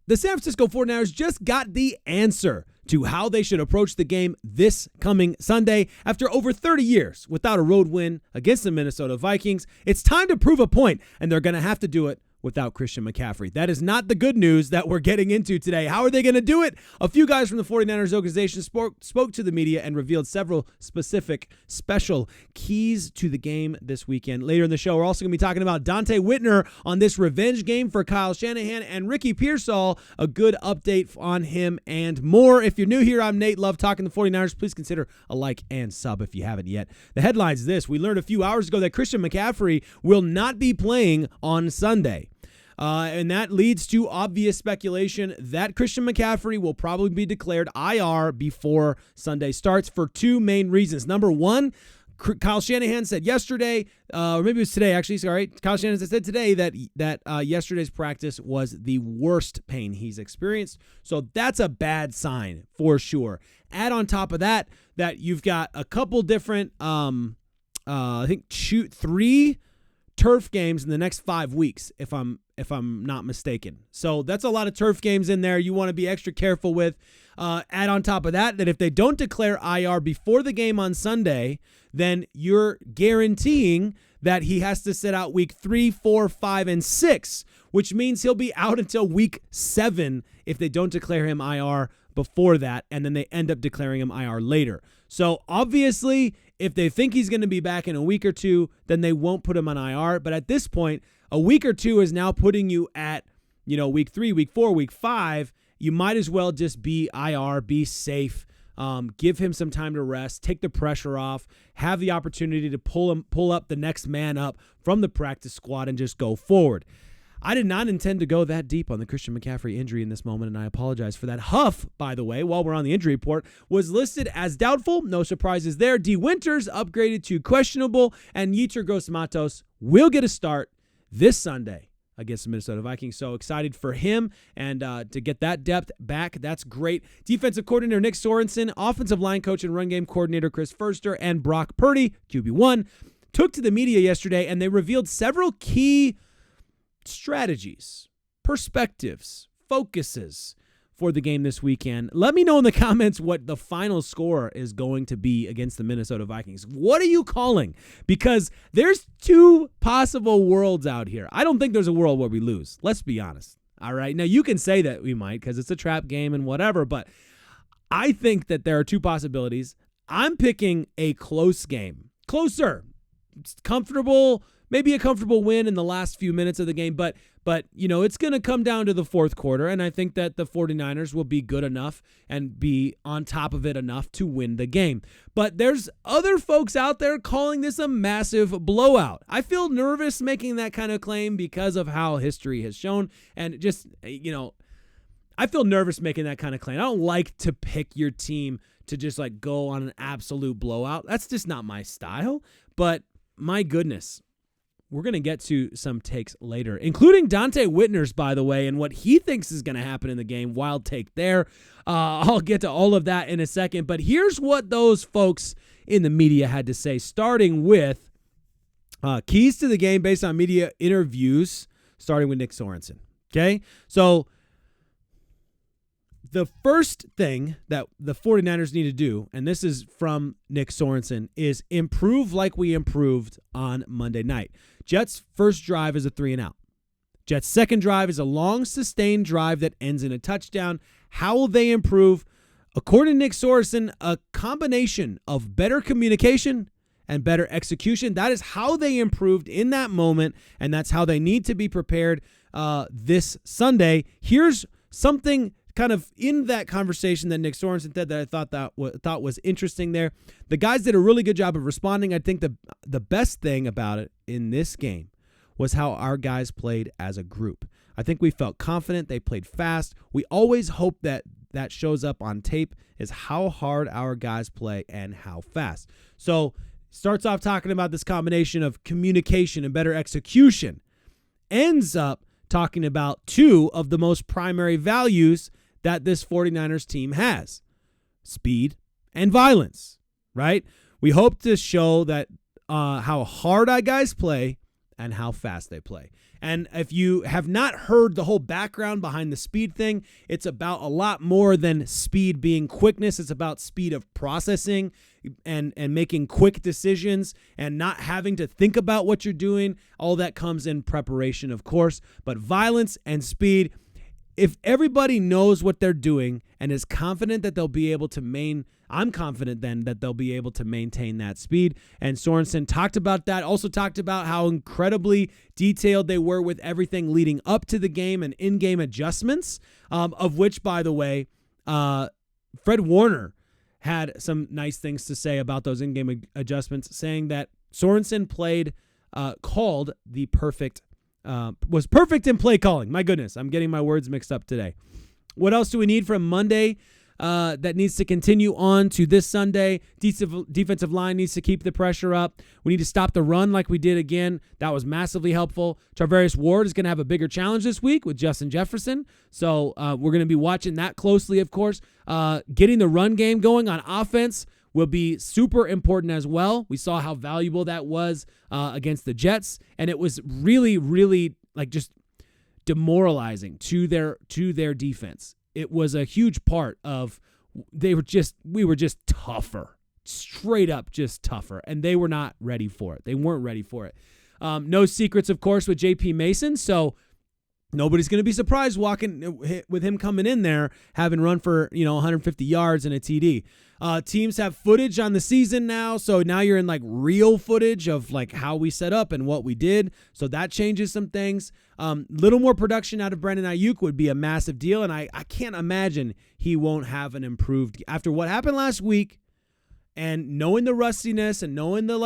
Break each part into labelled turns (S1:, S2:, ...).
S1: the San Francisco 49ers just got the answer to how they should approach the game this coming Sunday. After over 30 years without a road win against the Minnesota Vikings, it's time to prove a point, and they're going to have to do it without Christian McCaffrey. That is not the good news that we're getting into today. How are they going to do it? A few guys from the 49ers organization spoke to the media and revealed several specific special keys to the game this weekend. Later in the show, we're also going to be talking about Dante Whitner on this revenge game for Kyle Shanahan and Ricky Pearsall, a good update on him and more. If you're new here, I'm Nate. Love talking the 49ers. Please consider a like and sub if you haven't yet. The headline's this. We learned a few hours ago that Christian McCaffrey will not be playing on Sunday. And that leads to obvious speculation that Christian McCaffrey will probably be declared IR before Sunday starts for two main reasons. Number one, Kyle Shanahan said yesterday, or maybe it was today actually, sorry. Kyle Shanahan said today that yesterday's practice was the worst pain he's experienced. So that's a bad sign for sure. Add on top of that you've got a couple different, I think 3 turf games in the next 5 weeks, if I'm not mistaken. So that's a lot of turf games in there you want to be extra careful with. Add on top of that if they don't declare IR before the game on Sunday, then you're guaranteeing that he has to sit out week 3, 4, 5, and 6, which means he'll be out until week 7 if they don't declare him IR before that, and then they end up declaring him IR later. So obviously, if they think he's going to be back in a week or two, then they won't put him on IR. But at this point, a week or two is now putting you at, week 3, week 4, week 5. You might as well just be IR, be safe, give him some time to rest, take the pressure off, have the opportunity to pull up the next man up from the practice squad and just go forward. I did not intend to go that deep on the Christian McCaffrey injury in this moment, and I apologize for that. Huff, by the way, while we're on the injury report, was listed as doubtful. No surprises there. D. Winters upgraded to questionable, and Yetur Gross-Matos will get a start this Sunday against the Minnesota Vikings. So excited for him and to get that depth back. That's great. Defensive coordinator Nick Sorensen, offensive line coach and run game coordinator Chris Furster, and Brock Purdy, QB1, took to the media yesterday, and they revealed several key strategies, perspectives, focuses for the game this weekend. Let me know in the comments what the final score is going to be against the Minnesota Vikings. What are you calling? Because there's 2 possible worlds out here. I don't think there's a world where we lose. Let's be honest. All right. Now, you can say that we might because it's a trap game and whatever, but I think that there are 2 possibilities. I'm picking a close game. Closer. It's comfortable. Maybe a comfortable win in the last few minutes of the game, but it's going to come down to the fourth quarter, and I think that the 49ers will be good enough and be on top of it enough to win the game. But there's other folks out there calling this a massive blowout. I feel nervous making that kind of claim because of how history has shown, and just, I feel nervous making that kind of claim. I don't like to pick your team to just go on an absolute blowout. That's just not my style, but my goodness. We're going to get to some takes later, including Dante Whitner's, by the way, and what he thinks is going to happen in the game. Wild take there. I'll get to all of that in a second. But here's what those folks in the media had to say, starting with keys to the game based on media interviews, starting with Nick Sorensen. Okay? So the first thing that the 49ers need to do, and this is from Nick Sorensen, is improve like we improved on Monday night. Jets' first drive is a 3-and-out. Jets' second drive is a long, sustained drive that ends in a touchdown. How will they improve? According to Nick Sorensen, a combination of better communication and better execution. That is how they improved in that moment, and that's how they need to be prepared this Sunday. Here's something kind of in that conversation that Nick Sorensen said that I thought was interesting there. The guys did a really good job of responding. I think the best thing about it in this game was how our guys played as a group. I think we felt confident. They played fast. We always hope that shows up on tape is how hard our guys play and how fast. So starts off talking about this combination of communication and better execution. Ends up talking about 2 of the most primary values that this 49ers team has: speed and violence, right? We hope to show that how hard our guys play and how fast they play. And if you have not heard the whole background behind the speed thing, it's about a lot more than speed being quickness. It's about speed of processing and making quick decisions and not having to think about what you're doing. All that comes in preparation, of course, but violence and speed, if everybody knows what they're doing and is confident that they'll be able to I'm confident then that they'll be able to maintain that speed. And Sorensen talked about that, also talked about how incredibly detailed they were with everything leading up to the game and in-game adjustments, of which, by the way, Fred Warner had some nice things to say about those in-game adjustments, saying that Sorensen called the perfect was perfect in play calling. My goodness, I'm getting my words mixed up today. What else do we need from Monday that needs to continue on to this Sunday? Defensive line needs to keep the pressure up. We need to stop the run like we did again. That was massively helpful. Charvarius Ward is going to have a bigger challenge this week with Justin Jefferson. So we're going to be watching that closely, of course. Getting the run game going on offense will be super important as well. We saw how valuable that was against the Jets, and it was really, really just demoralizing to their defense. It was a huge part of we were just tougher, straight up just tougher, and they were not ready for it. They weren't ready for it. No secrets, of course, with J.P. Mason, so nobody's going to be surprised walking with him coming in there, having run for 150 yards and a TD. Teams have footage on the season now, so now you're in real footage of how we set up and what we did. So that changes some things. Little more production out of Brandon Aiyuk would be a massive deal, and I can't imagine he won't have an improved after what happened last week, and knowing the rustiness and knowing the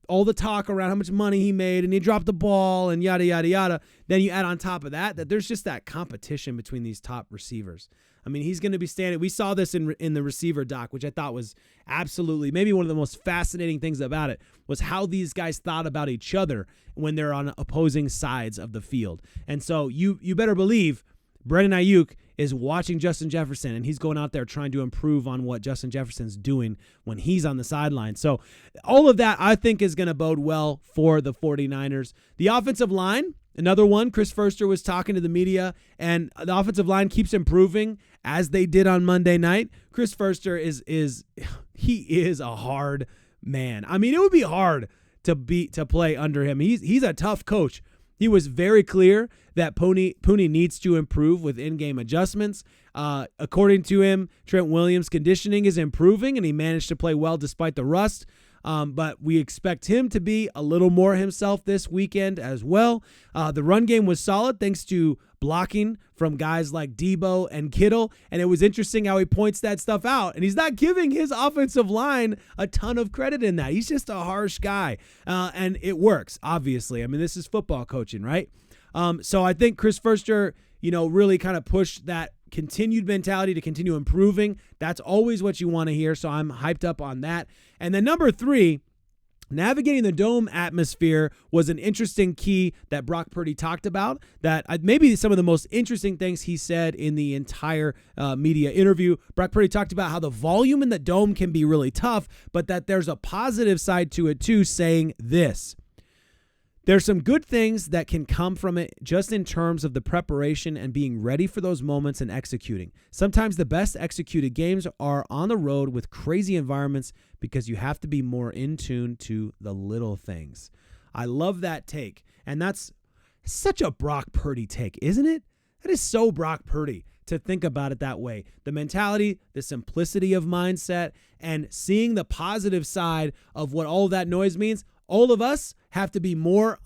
S1: all the talk around how much money he made and he dropped the ball and yada, yada, yada. Then you add on top of that there's just that competition between these top receivers. I mean, he's going to be standing. We saw this in the receiver doc, which I thought was absolutely maybe one of the most fascinating things about it was how these guys thought about each other when they're on opposing sides of the field. And so you better believe Brandon Aiyuk is watching Justin Jefferson, and he's going out there trying to improve on what Justin Jefferson's doing when he's on the sideline. So all of that, I think, is going to bode well for the 49ers. The offensive line, another one, Chris Foerster was talking to the media, and the offensive line keeps improving as they did on Monday night. Chris Foerster is a hard man. I mean, it would be hard to play under him. He's a tough coach. He was very clear that Pony needs to improve with in-game adjustments. According to him, Trent Williams' conditioning is improving, and he managed to play well despite the rust. But we expect him to be a little more himself this weekend as well. The run game was solid thanks to blocking from guys like Deebo and Kittle, and it was interesting how he points that stuff out, and he's not giving his offensive line a ton of credit in that. He's just a harsh guy, and it works, obviously. I mean, this is football coaching, right? So I think Chris Foerster, really kind of pushed that continued mentality to continue improving. That's always what you want to hear, so I'm hyped up on that. And then number 3, navigating the dome atmosphere was an interesting key that Brock Purdy talked about. That maybe some of the most interesting things he said in the entire media interview. Brock Purdy talked about how the volume in the dome can be really tough, but that there's a positive side to it too, saying this. There's some good things that can come from it just in terms of the preparation and being ready for those moments and executing. Sometimes the best executed games are on the road with crazy environments because you have to be more in tune to the little things. I love that take. And that's such a Brock Purdy take, isn't it? That is so Brock Purdy to think about it that way. The mentality, the simplicity of mindset, and seeing the positive side of what all of that noise means. All of us have to be more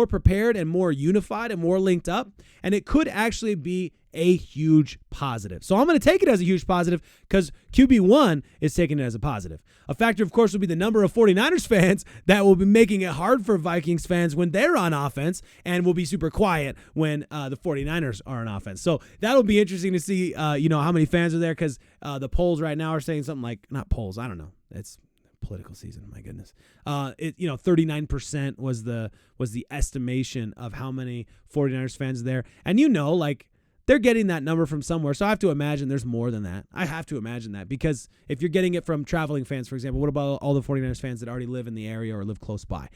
S1: prepared and more unified and more linked up. And it could actually be a huge positive. So I'm going to take it as a huge positive because QB1 is taking it as a positive. A factor, of course, will be the number of 49ers fans that will be making it hard for Vikings fans when they're on offense and will be super quiet when the 49ers are on offense. So that'll be interesting to see, how many fans are there because the polls right now are saying something like, not polls, I don't know. It's political season, my goodness. 39% was the estimation of how many 49ers fans are there. And they're getting that number from somewhere. So I have to imagine there's more than that. I have to imagine that, because if you're getting it from traveling fans, for example, what about all the 49ers fans that already live in the area or live close by?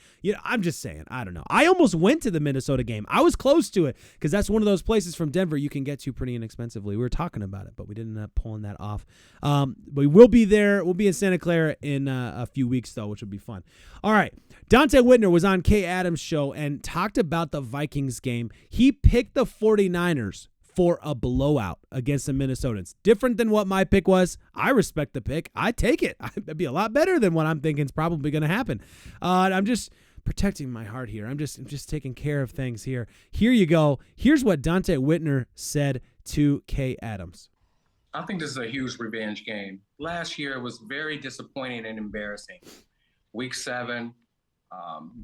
S1: I'm just saying, I don't know. I almost went to the Minnesota game. I was close to it, because that's one of those places from Denver you can get to pretty inexpensively. We were talking about it, but we didn't end up pulling that off. But we will be there. We'll be in Santa Clara in a few weeks, though, which will be fun. All right. Dante Whitner was on Kay Adams' show and talked about the Vikings game. He picked the 49ers for a blowout against the Minnesotans. Different than what my pick was. I respect the pick. I take it. It'd be a lot better than what I'm thinking is probably going to happen. I'm just protecting my heart here. I'm just taking care of things here. Here you go. Here's what Dante Whitner said to Kay Adams.
S2: I think this is a huge revenge game. Last year was very disappointing and embarrassing. Week 7,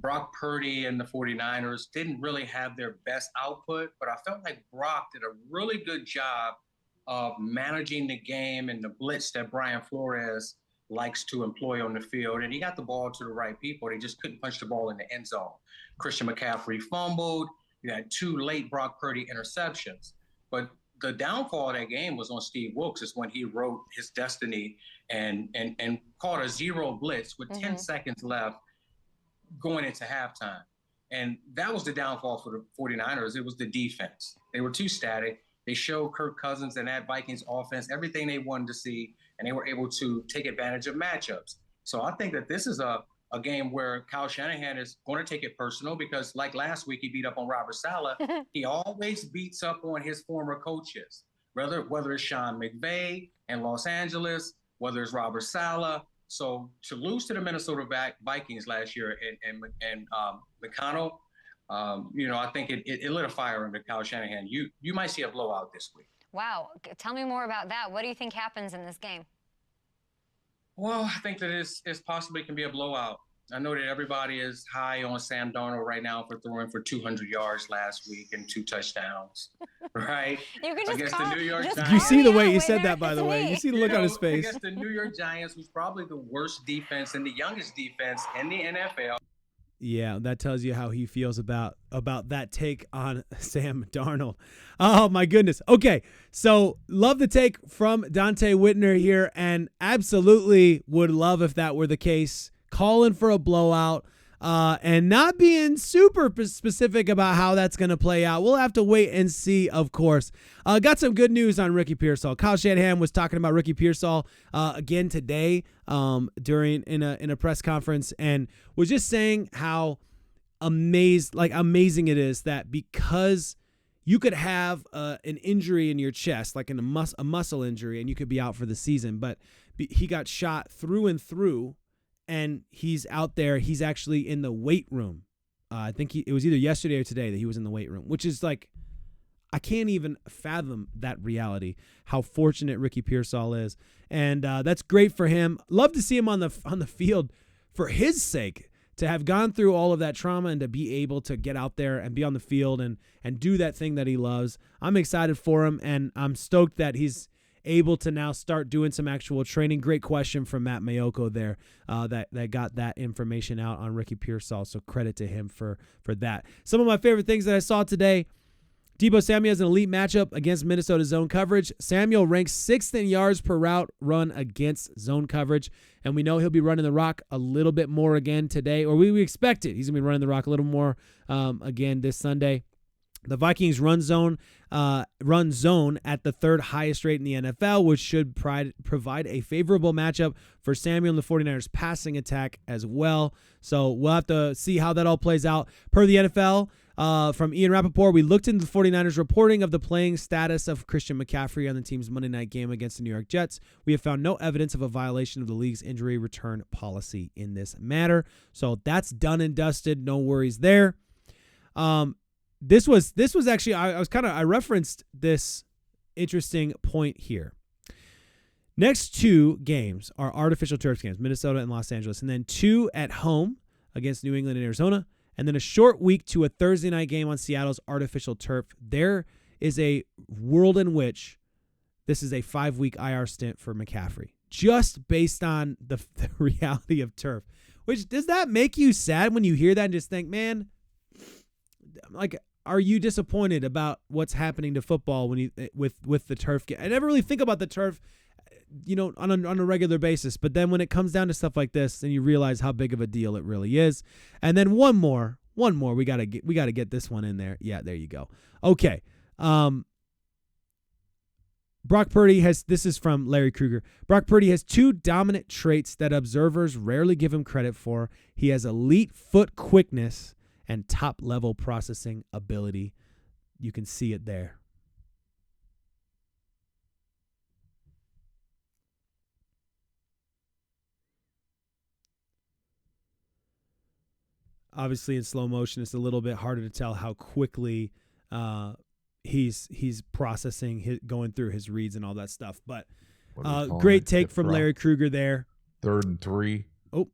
S2: Brock Purdy and the 49ers didn't really have their best output, but I felt like Brock did a really good job of managing the game and the blitz that Brian Flores likes to employ on the field. And he got the ball to the right people. They just couldn't punch the ball in the end zone. Christian McCaffrey fumbled. You had 2 late Brock Purdy interceptions. But the downfall of that game was on Steve Wilkes, is when he wrote his destiny and caught a 0 blitz with 10 seconds left going into halftime. And that was the downfall for the 49ers. It was the defense. They were too static. They showed Kirk Cousins and that Vikings offense everything they wanted to see, and they were able to take advantage of matchups. So I think that this is a game where Kyle Shanahan is going to take it personal, because like last week, he beat up on Robert Saleh. He always beats up on his former coaches, whether it's Sean McVay in Los Angeles, whether it's Robert Saleh. So to lose to the Minnesota Vikings last year and McConnell, I think it lit a fire under Kyle Shanahan. You might see a blowout this week.
S3: Wow. Tell me more about that. What do you think happens in this game?
S2: Well, I think that it possibly can be a blowout. I know that everybody is high on Sam Darnold right now for throwing for 200 yards last week and 2 touchdowns, right?
S3: You can just
S2: against the New York Giants.
S1: You see the way he said that, by the way. You see the look on his face.
S2: Against the New York Giants, who's probably the worst defense and the youngest defense in the NFL.
S1: Yeah, that tells you how he feels about that take on Sam Darnold. Oh, my goodness. Okay, so love the take from Dante Whitner here, and absolutely would love if that were the case. Calling for a blowout and not being super specific about how that's going to play out. We'll have to wait and see, of course. Got some good news on Ricky Pearsall. Kyle Shanahan was talking about Ricky Pearsall again today in a press conference, and was just saying how amazing it is that because you could have an injury in your chest, like a muscle injury, and you could be out for the season, but he got shot through and through. And he's out there. He's actually in the weight room. I think it was either yesterday or today that he was in the weight room, which is like, I can't even fathom that reality, how fortunate Ricky Pearsall is. And that's great for him. Love to see him on the field for his sake, to have gone through all of that trauma and to be able to get out there and be on the field and do that thing that he loves. I'm excited for him, and I'm stoked that he's able to now start doing some actual training. Great question from Matt Mayoko there that got that information out on Ricky Pearsall, so credit to him for that. Some of my favorite things that I saw today: Deebo Samuel has an elite matchup against Minnesota zone coverage. Samuel ranks 6th in yards per route run against zone coverage, and we know he'll be running the rock a little bit more again today, or we expect it. He's going to be running the rock a little more again this Sunday. The Vikings run zone at the 3rd highest rate in the NFL, which should provide a favorable matchup for Samuel and the 49ers passing attack as well. So we'll have to see how that all plays out. Per the NFL, from Ian Rappaport, we looked into the 49ers reporting of the playing status of Christian McCaffrey on the team's Monday night game against the New York Jets. We have found no evidence of a violation of the league's injury return policy in this matter. So that's done and dusted. No worries there. This was actually, I referenced this interesting point here. Next 2 games are artificial turf games, Minnesota and Los Angeles, and then 2 at home against New England and Arizona, and then a short week to a Thursday night game on Seattle's artificial turf. There is a world in which this is a 5-week IR stint for McCaffrey, just based on the reality of turf. Which, does that make you sad when you hear that and just think, man, like, are you disappointed about what's happening to football when you with the turf? I never really think about the turf, on a regular basis. But then when it comes down to stuff like this, then you realize how big of a deal it really is. And then one more. We gotta get this one in there. Yeah, there you go. Okay. Brock Purdy this is from Larry Krueger. Brock Purdy has 2 dominant traits that observers rarely give him credit for. He has elite foot quickness and top-level processing ability. You can see it there. Obviously, in slow motion, it's a little bit harder to tell how quickly he's processing, going through his reads and all that stuff. But great take from Larry Krueger there.
S4: 3rd and 3.
S1: Oh,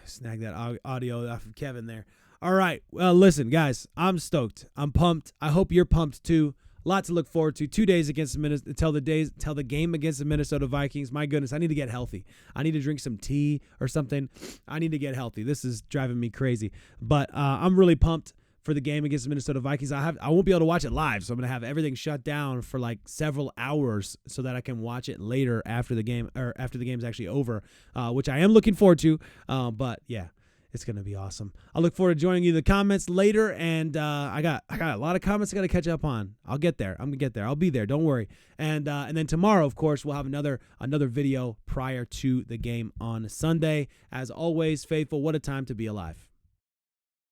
S1: snag that audio off of Kevin there. All right. Well, listen, guys, I'm stoked. I'm pumped. I hope you're pumped too. A lot to look forward to. 2 days against till the game against the Minnesota Vikings. My goodness, I need to get healthy. I need to drink some tea or something. I need to get healthy. This is driving me crazy. But I'm really pumped for the game against the Minnesota Vikings. I won't be able to watch it live, so I'm going to have everything shut down for like several hours so that I can watch it later after the game, or after the game's actually over, which I am looking forward to. But yeah. It's going to be awesome. I look forward to joining you in the comments later, and I got a lot of comments I got to catch up on. I'll get there. I'm going to get there. I'll be there. Don't worry. And then tomorrow, of course, we'll have another video prior to the game on Sunday. As always, faithful, what a time to be alive.